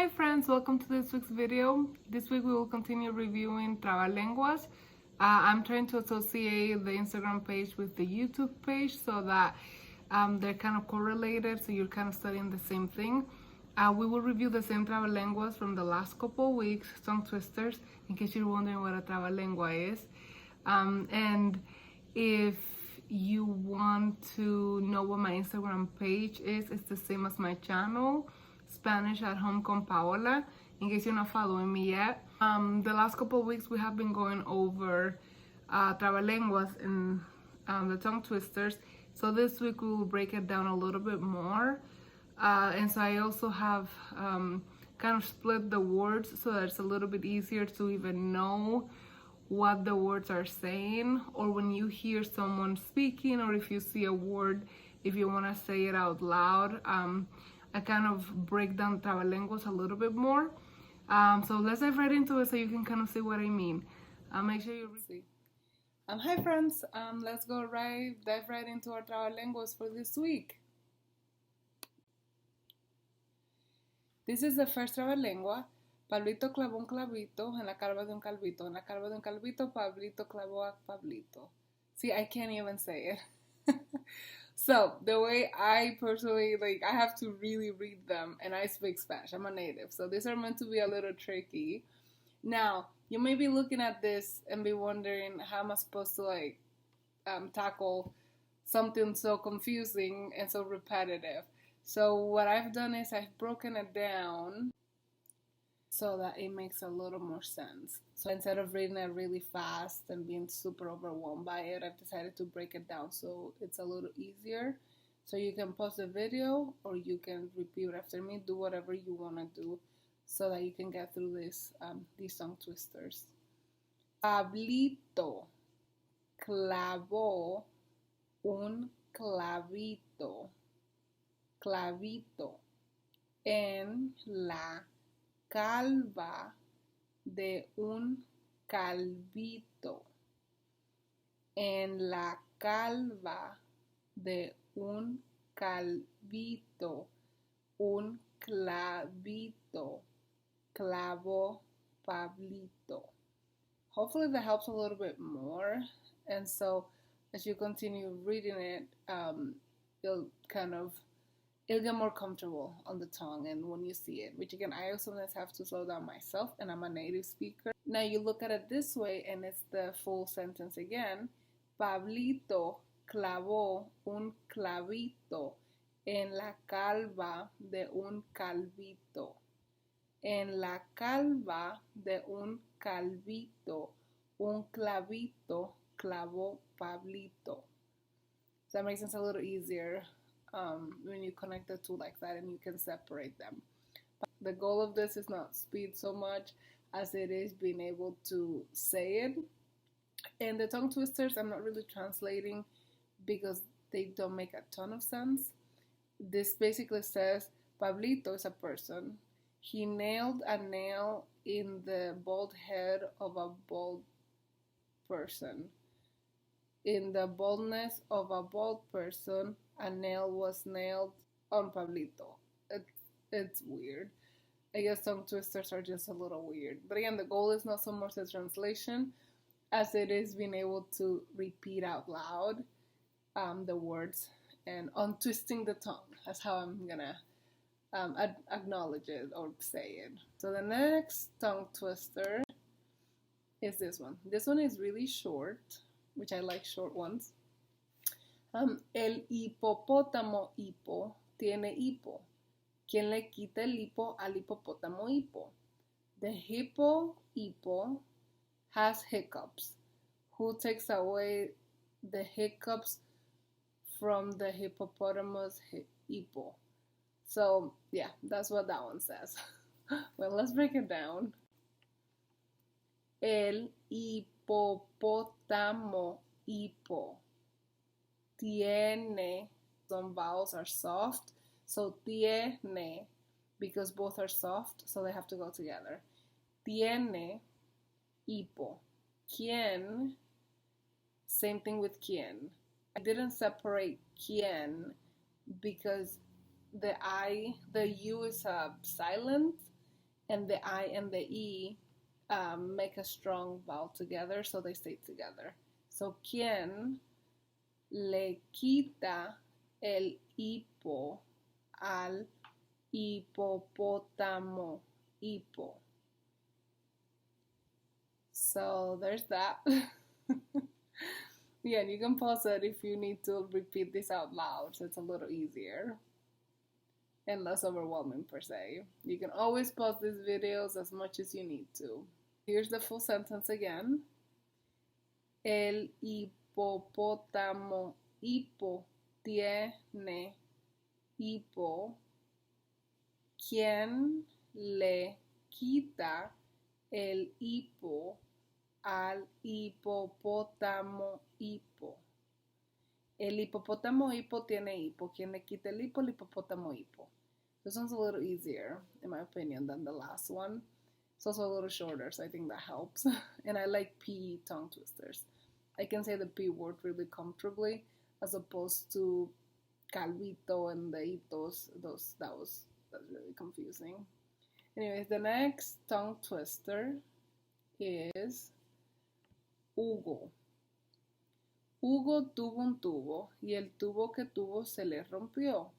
Hi friends, welcome to this week's video. This week we will continue reviewing Trabalenguas. I'm trying to associate the Instagram page with the YouTube page so that they're kind of correlated, so you're kind of studying the same thing. We will review the same Trabalenguas from the last couple weeks, tongue twisters, in case you're wondering what a Trabalengua is. And if you want to know what my Instagram page is, it's the same as my channel, Spanish at Home con Paola, in case you're not following me yet. The last couple of weeks we have been going over Trabalenguas and the tongue twisters. So this week we will break it down a little bit more. And so I also have kind of split the words so that it's a little bit easier to even know what the words are saying, or when you hear someone speaking, or if you see a word, if you want to say it out loud. I kind of break down Trabalenguas a little bit more. So let's dive right into it so you can kind of see what I mean. Make sure you see. Hi friends, let's dive right into our Trabalenguas for this week. This is the first Trabalengua. Pablito clavó un clavito en la calva de un calvito. En la calva de un calvito, Pablito clavó a Pablito. See, I can't even say it. So, the way I personally, I have to really read them, and I speak Spanish. I'm a native, so these are meant to be a little tricky. Now, you may be looking at this and be wondering, how am I supposed to, tackle something so confusing and so repetitive? So, what I've done is I've broken it down so that it makes a little more sense. So instead of reading it really fast and being super overwhelmed by it, I've decided to break it down so it's a little easier. So you can pause the video or you can repeat after me. Do whatever you want to do so that you can get through these tongue twisters. Pablito clavó un clavito en la calva de un calvito, en la calva de un calvito, un clavito, clavó Pablito. Hopefully that helps a little bit more, and so as you continue reading it, it'll get more comfortable on the tongue and when you see it, which again, I also sometimes have to slow down myself, and I'm a native speaker. Now you look at it this way and it's the full sentence again. Pablito clavó un clavito en la calva de un calvito. En la calva de un calvito, un clavito clavó Pablito. So that makes sense a little easier when you connect the two like that and you can separate them. The goal of this is not speed so much as it is being able to say it. And the tongue twisters, I'm not really translating because they don't make a ton of sense. This basically says Pablito is a person. He nailed a nail in the bald head of a bald person. In the baldness of a bald person, a nail was nailed on Pablito. It's weird. I guess tongue twisters are just a little weird. But again, the goal is not so much the translation as it is being able to repeat out loud the words and untwisting the tongue. That's how I'm gonna acknowledge it or say it. So the next tongue twister is this one. This one is really short, which I like short ones. El hipopótamo hipo tiene hipo. ¿Quién le quita el hipo al hipopótamo hipo? The hipo has hiccups. Who takes away the hiccups from the hippopotamus hipo? So yeah, that's what that one says. Well, let's break it down. El hipopótamo hipo tiene, some vowels are soft, so tiene, because both are soft, so they have to go together. Tiene hipo. ¿Quién? Same thing with quién. I didn't separate quién because the U is silent and the I and the E make a strong vowel together, so they stay together. So, ¿quién le quita el hipo al hipopótamo? Hipo. So there's that. Yeah, you can pause it if you need to repeat this out loud, so it's a little easier and less overwhelming per se. You can always pause these videos as much as you need to. Here's the full sentence again. El hipopótamo hipo tiene hipo. ¿Quién le quita el hipo al hipopótamo hipo? El hipopótamo hipo tiene hipo. ¿Quién le quita el hipo? El hipopótamo hipo. This one's a little easier, in my opinion, than the last one. It's also a little shorter, so I think that helps. And I like P tongue twisters. I can say the P word really comfortably, as opposed to clavito and the itos. That's really confusing. Anyways, the next tongue twister is Hugo. Hugo tuvo un tubo y el tubo que tuvo se le rompió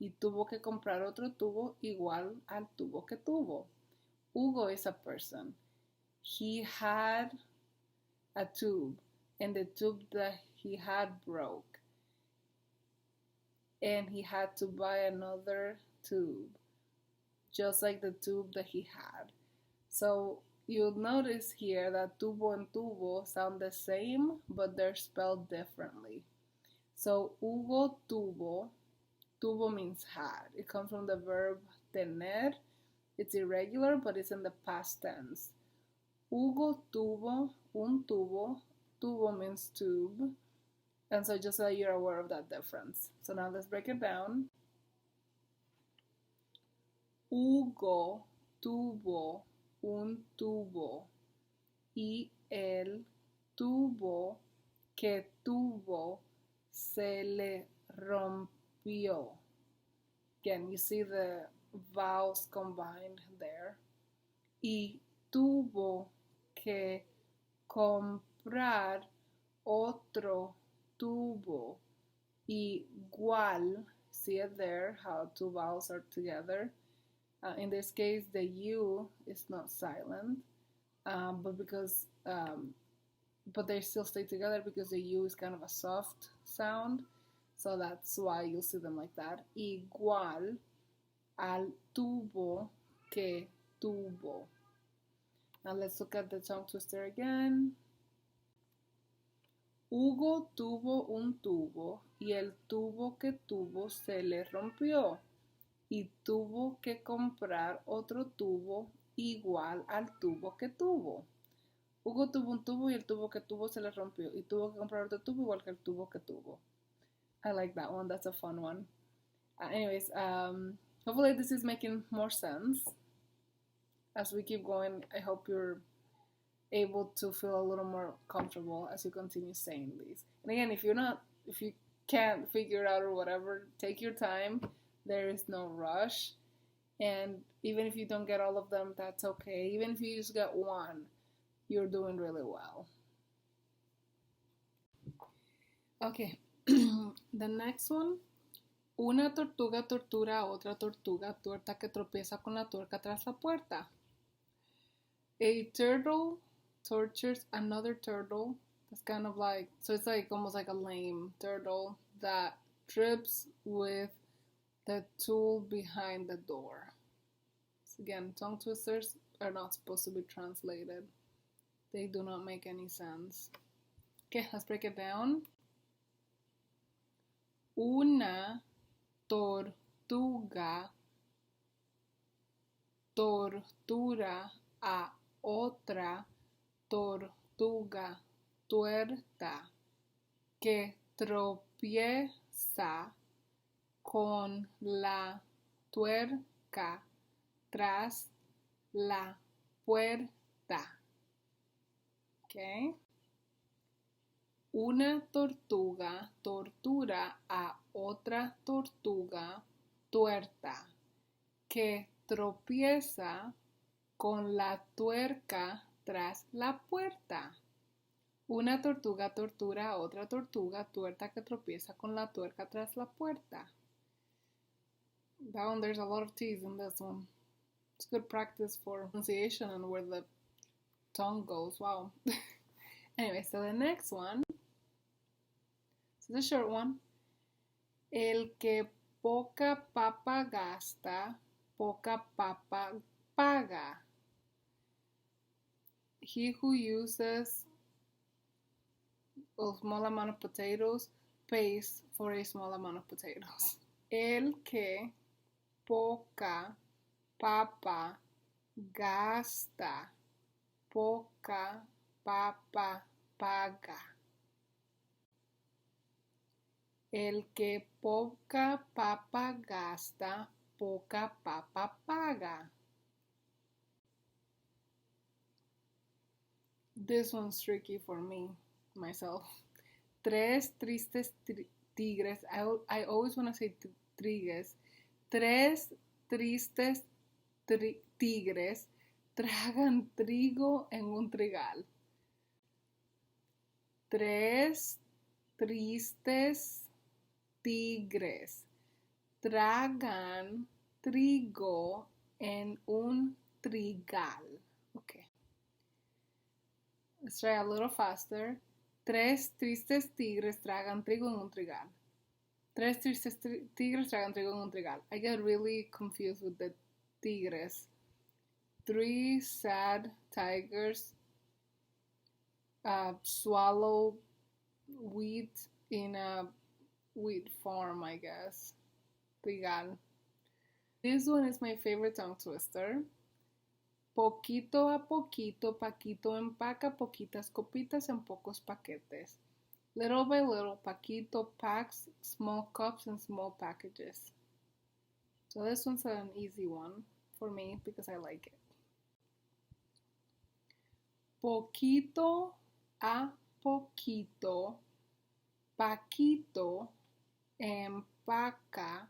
y tuvo que comprar otro tubo igual al tubo que tuvo. Hugo is a person. He had a tube and the tube that he had broke and he had to buy another tube, just like the tube that he had. So you'll notice here that tubo and tubo sound the same, but they're spelled differently. So Hugo tuvo, tuvo means had. It comes from the verb tener. It's irregular, but it's in the past tense. Hugo tuvo un tubo. Tubo means tube. And so just so you're aware of that difference. So now let's break it down. Hugo tuvo un tubo y el tubo que tuvo se le rompió. Again, you see the vowels combined there. Y tuvo que comprar otro tubo igual. See it there, how two vowels are together. In this case, the U is not silent, but they still stay together because the U is kind of a soft sound. So that's why you'll see them like that. Igual al tubo que tuvo. Now let's look at the tongue twister again. Hugo tuvo un tubo y el tubo que tuvo se le rompió y tuvo que comprar otro tubo igual al tubo que tuvo. Hugo tuvo un tubo y el tubo que tuvo se le rompió y tuvo que comprar otro tubo igual que el tubo que tuvo. I like that one. That's a fun one. Anyways, hopefully this is making more sense. As we keep going, I hope you're able to feel a little more comfortable as you continue saying these. And again, if you can't figure it out or whatever, take your time. There is no rush. And even if you don't get all of them, that's okay. Even if you just get one, you're doing really well. Okay, the next one. Una tortuga tortura a otra tortuga tuerta que tropieza con la tuerca tras la puerta. A turtle tortures another turtle. That's kind of like, so it's like almost like a lame turtle that trips with the tool behind the door. So again, tongue twisters are not supposed to be translated. They do not make any sense. Okay, let's break it down. Una tortuga tortura a otra tortuga tuerta que tropieza con la tuerca tras la puerta. Okay. Una tortuga tortura a otra tortuga tuerta que tropieza con la tuerca tras la puerta. Una tortuga tortura a otra tortuga, tuerta que tropieza con la tuerca tras la puerta. That one, there's a lot of T's in this one. It's good practice for pronunciation and where the tongue goes. Wow. Anyway, so the next one, this is a short one. El que poca papa gasta, poca papa paga. He who uses a small amount of potatoes pays for a small amount of potatoes. El que poca papa gasta, poca papa paga. El que poca papa gasta, poca papa paga. This one's tricky for me, myself. Tres tristes tigres. I always want to say tigres. Tres tristes tigres tragan trigo en un trigal. Tres tristes tigres tragan trigo en un trigal. Okay. Let's try a little faster. Tres tristes tigres tragan trigo en un trigal. Tres tristes tigres tragan trigo en un trigal. I get really confused with the tigres. Three sad tigers swallow wheat in a wheat farm, I guess. Trigal. This one is my favorite tongue twister. Poquito a poquito, Paquito empaca poquitas copitas en pocos paquetes. Little by little, Paquito packs small cups and small packages. So this one's an easy one for me because I like it. Poquito a poquito, Paquito empaca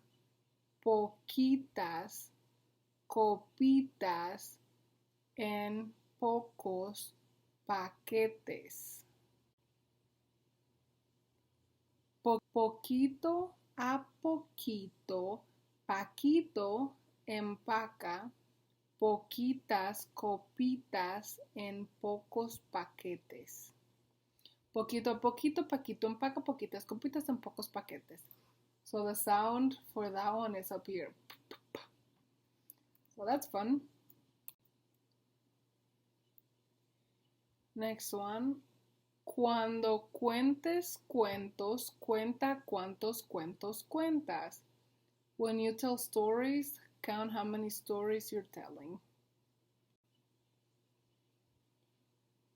poquitas copitas en pocos paquetes. Poquito a poquito, Paquito empaca poquitas copitas en pocos paquetes. Poquito a poquito, Paquito empaca poquitas copitas en pocos paquetes. So the sound for that one is up here. So that's fun. Next one. Cuando cuentes cuentos, cuenta cuántos cuentos cuentas. When you tell stories, count how many stories you're telling.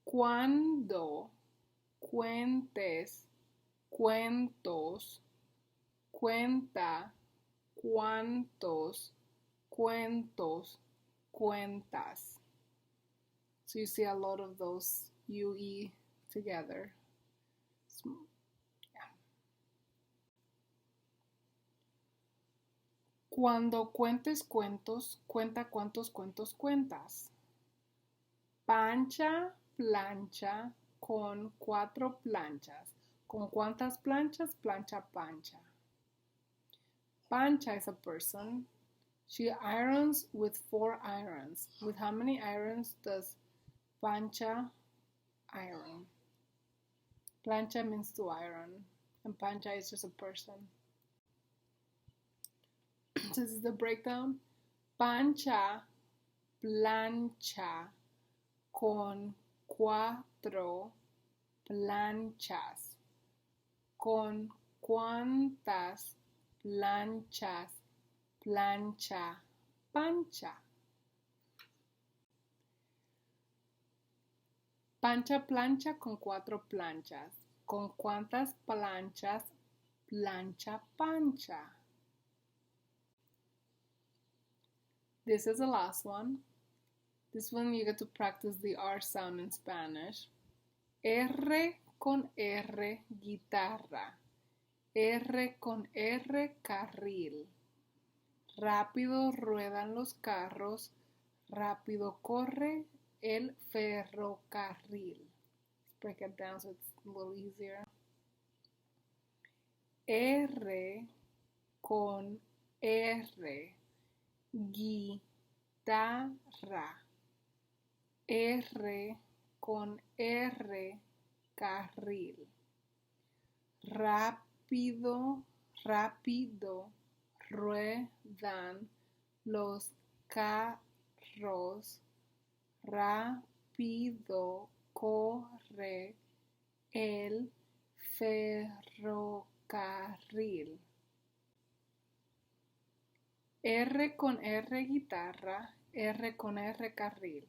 Cuando cuentes cuentos, cuenta cuántos cuentos cuentas. So you see a lot of those UE together. Yeah. Cuando cuentes cuentos, cuenta cuántos cuentos cuentas. Pancha, plancha con 4 planchas. ¿Con cuántas planchas? Plancha, pancha. Pancha is a person. She irons with 4 irons. With how many irons does Pancha iron? Plancha means to iron, and Pancha is just a person. So this is the breakdown. Pancha plancha con 4 planchas. ¿Con cuántas planchas plancha Pancha? Pancha plancha con 4 planchas. ¿Con cuántas planchas plancha Pancha? This is the last one. This one you get to practice the R sound in Spanish. R con R, guitarra. R con R, carril. Rápido ruedan los carros, Rápido corre el ferrocarril. Let's break it down so it's a little easier. R con R, gui-ta-rra. R con R, carril. Rápido, rápido ruedan los carros. Rápido corre el ferrocarril. R con R guitarra, R con R carril.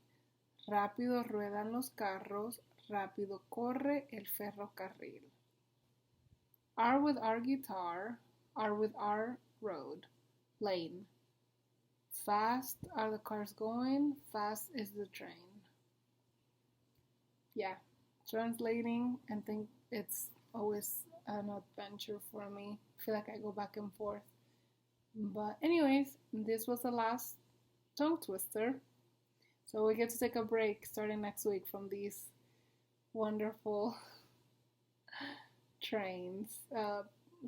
Rápido ruedan los carros, rápido corre el ferrocarril. R with R guitar, R with R road, lane. Fast are the cars going, fast is the train. Yeah, translating and think it's always an adventure for me. I feel like I go back and forth. But anyways, this was the last tongue twister. So we get to take a break starting next week from these wonderful trains,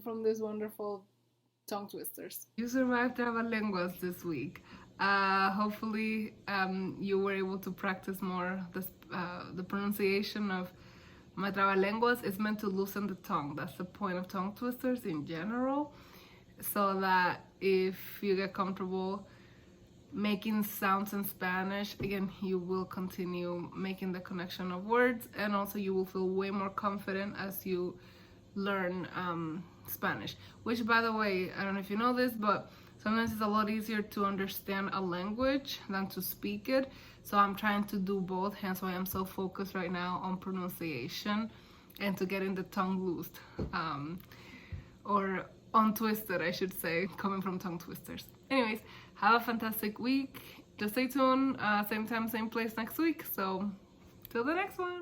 from these wonderful tongue twisters. You survived Trabalenguas this week. Hopefully you were able to practice more the pronunciation of my Trabalenguas. Is meant to loosen the tongue. That's the point of tongue twisters in general, so that if you get comfortable making sounds in Spanish, again, you will continue making the connection of words, and also you will feel way more confident as you learn Spanish, which, by the way, I don't know if you know this, but sometimes it's a lot easier to understand a language than to speak it. So I'm trying to do both, hence why I'm so focused right now on pronunciation and to getting the tongue loosed, or untwisted, I should say, coming from tongue twisters. Anyways, have a fantastic week. Just stay tuned, same time, same place next week. So till the next one.